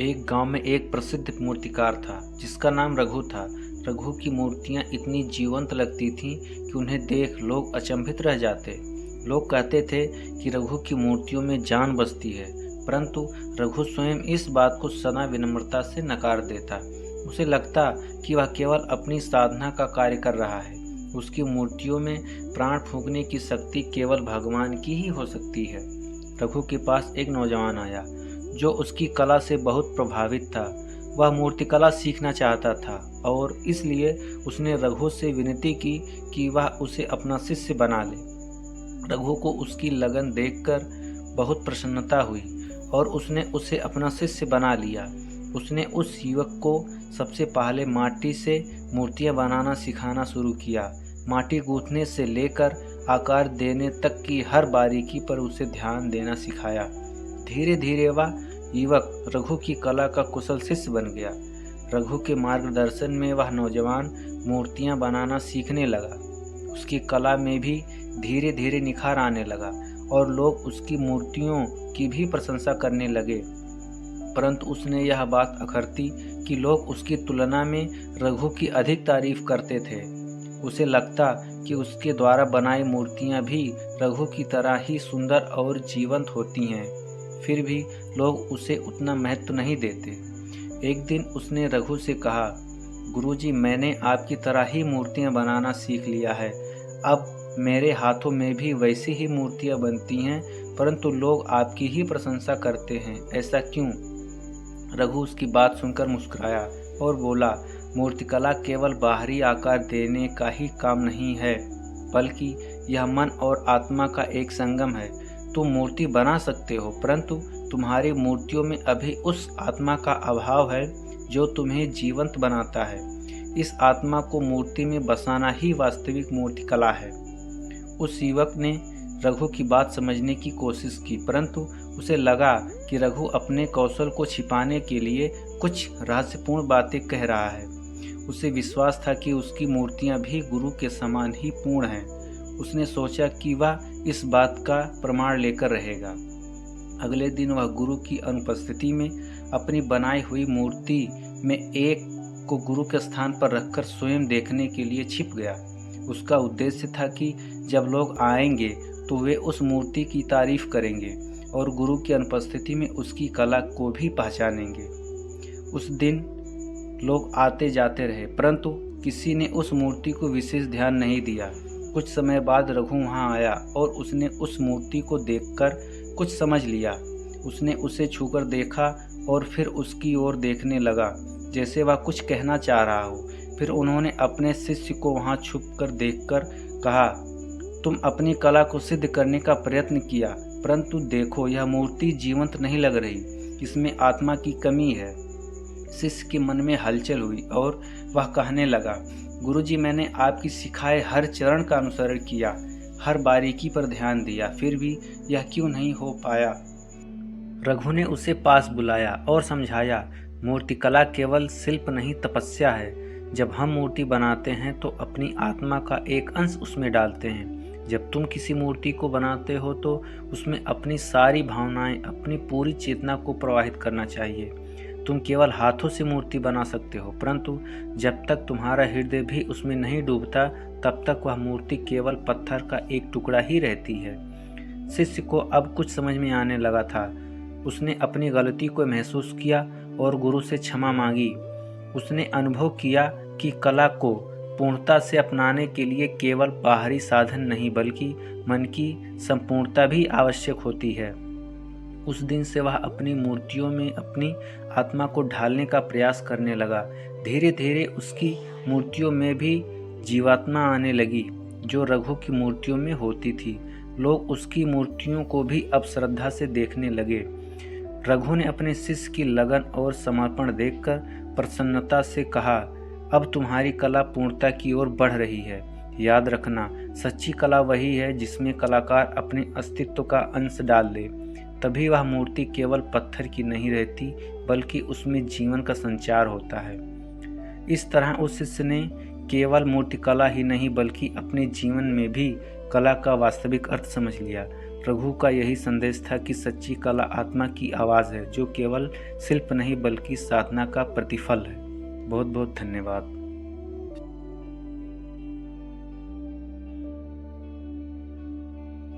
एक गांव में एक प्रसिद्ध मूर्तिकार था जिसका नाम रघु था। रघु की मूर्तियां इतनी जीवंत लगती थीं कि उन्हें देख लोग अचंभित रह जाते। लोग कहते थे कि रघु की मूर्तियों में जान बसती है, परंतु रघु स्वयं इस बात को सदा विनम्रता से नकार देता। उसे लगता कि वह केवल अपनी साधना का कार्य कर रहा है। उसकी मूर्तियों में प्राण फूंकने की शक्ति केवल भगवान की ही हो सकती है। रघु के पास एक नौजवान आया जो उसकी कला से बहुत प्रभावित था। वह मूर्तिकला सीखना चाहता था और इसलिए उसने रघु से विनती की कि वह उसे अपना शिष्य बना ले। रघु को उसकी लगन देखकर बहुत प्रसन्नता हुई और उसने उसे अपना शिष्य बना लिया। उसने उस युवक को सबसे पहले माटी से मूर्तियां बनाना सिखाना शुरू किया। माटी गूंथने से लेकर आकार देने तक की हर बारीकी पर उसे ध्यान देना सिखाया। धीरे धीरे वह युवक रघु की कला का कुशल शिष्य बन गया। रघु के मार्गदर्शन में वह नौजवान मूर्तियां बनाना सीखने लगा। उसकी कला में भी धीरे धीरे निखार आने लगा और लोग उसकी मूर्तियों की भी प्रशंसा करने लगे। परंतु उसने यह बात अखरती कि लोग उसकी तुलना में रघु की अधिक तारीफ करते थे। उसे लगता कि उसके द्वारा बनाई मूर्तियां भी रघु की तरह ही सुंदर और जीवंत होती हैं। फिर भी लोग उसे उतना महत्व नहीं देते। एक दिन उसने रघु से कहा, गुरुजी, मैंने आपकी तरह ही मूर्तियां बनाना सीख लिया है। अब मेरे हाथों में भी वैसी ही मूर्तियां बनती हैं, परंतु लोग आपकी ही प्रशंसा करते हैं। ऐसा क्यों? रघु उसकी बात सुनकर मुस्कुराया और बोला, मूर्तिकला केवल बाहरी आकार देने का ही काम नहीं है, बल्कि यह मन और आत्मा का एक संगम है। तुम मूर्ति बना सकते हो, परंतु तुम्हारी मूर्तियों में अभी उस आत्मा का अभाव है जो तुम्हें जीवंत बनाता है। इस आत्मा को मूर्ति में बसाना ही वास्तविक मूर्तिकला है। उस युवक ने रघु की बात समझने की कोशिश की, परंतु उसे लगा कि रघु अपने कौशल को छिपाने के लिए कुछ रहस्यपूर्ण बातें कह रहा है। उसे विश्वास था कि उसकी मूर्तियां भी गुरु के समान ही पूर्ण हैं। उसने सोचा कि वह इस बात का प्रमाण लेकर रहेगा। अगले दिन वह गुरु की अनुपस्थिति में अपनी बनाई हुई मूर्ति में एक को गुरु के स्थान पर रखकर स्वयं देखने के लिए छिप गया। उसका उद्देश्य था कि जब लोग आएंगे तो वे उस मूर्ति की तारीफ करेंगे और गुरु की अनुपस्थिति में उसकी कला को भी पहचानेंगे। उस दिन लोग आते जाते रहे, परंतु किसी ने उस मूर्ति को विशेष ध्यान नहीं दिया। कुछ समय बाद रघु वहां आया और उसने उस मूर्ति को देखकर कुछ समझ लिया। उसने उसे छूकर देखा और फिर उसकी ओर देखने लगा, जैसे वह कुछ कहना चाह रहा हो। फिर उन्होंने अपने शिष्य को वहां छुपकर देखकर कहा, तुम अपनी कला को सिद्ध करने का प्रयत्न किया, परंतु देखो यह मूर्ति जीवंत नहीं लग रही, इसमें आत्मा की कमी है। शिष्य के मन में हलचल हुई और वह कहने लगा, गुरुजी, मैंने आपकी सिखाए हर चरण का अनुसरण किया, हर बारीकी पर ध्यान दिया, फिर भी यह क्यों नहीं हो पाया? रघु ने उसे पास बुलाया और समझाया, मूर्तिकला केवल शिल्प नहीं, तपस्या है। जब हम मूर्ति बनाते हैं तो अपनी आत्मा का एक अंश उसमें डालते हैं। जब तुम किसी मूर्ति को बनाते हो तो उसमें अपनी सारी भावनाएं, अपनी पूरी चेतना को प्रवाहित करना चाहिए। तुम केवल हाथों से मूर्ति बना सकते हो, परंतु जब तक तुम्हारा हृदय भी उसमें नहीं डूबता, तब तक वह मूर्ति केवल पत्थर का एक टुकड़ा ही रहती है। शिष्य को अब कुछ समझ में आने लगा था। उसने अपनी गलती को महसूस किया और गुरु से क्षमा मांगी। उसने अनुभव किया कि कला को पूर्णता से अपनाने के लिए केवल बाहरी साधन नहीं, बल्कि मन की संपूर्णता भी आवश्यक होती है। उस दिन से वह अपनी मूर्तियों में अपनी आत्मा को ढालने का प्रयास करने लगा। धीरे धीरे उसकी मूर्तियों में भी जीवात्मा आने लगी, जो रघु की मूर्तियों में होती थी। लोग उसकी मूर्तियों को भी अब श्रद्धा से देखने लगे। रघु ने अपने शिष्य की लगन और समर्पण देखकर प्रसन्नता से कहा, अब तुम्हारी कला पूर्णता की ओर बढ़ रही है। याद रखना, सच्ची कला वही है जिसमें कलाकार अपने अस्तित्व का अंश डाल दे। तभी वह मूर्ति केवल पत्थर की नहीं रहती, बल्कि उसमें जीवन का संचार होता है। इस तरह उस शिष्य ने केवल मूर्तिकला ही नहीं, बल्कि अपने जीवन में भी कला का वास्तविक अर्थ समझ लिया। रघु का यही संदेश था कि सच्ची कला आत्मा की आवाज़ है, जो केवल शिल्प नहीं बल्कि साधना का प्रतिफल है। बहुत बहुत धन्यवाद।